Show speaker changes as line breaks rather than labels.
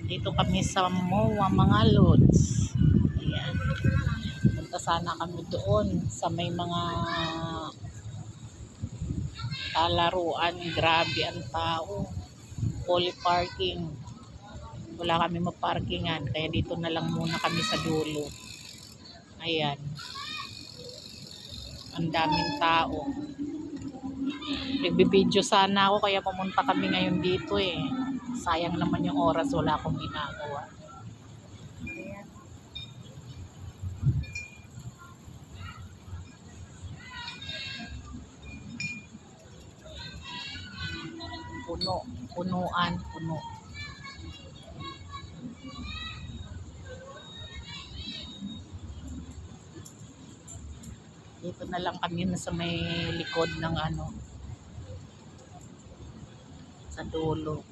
Dito kami sa MOA mga lods. Ayan. Punta sana kami doon sa may mga laruan. Grabe ang tao. Fully parking. Wala kami maparkingan. Kaya dito na lang muna kami sa dulo. Ayan. Ang daming tao. Nagbibideo sana ako kaya pumunta kami ngayon dito eh. Sayang naman yung oras, wala akong ginagawa. Ayan. Puno, puno. Dito na lang kami sa may likod ng sa dulo.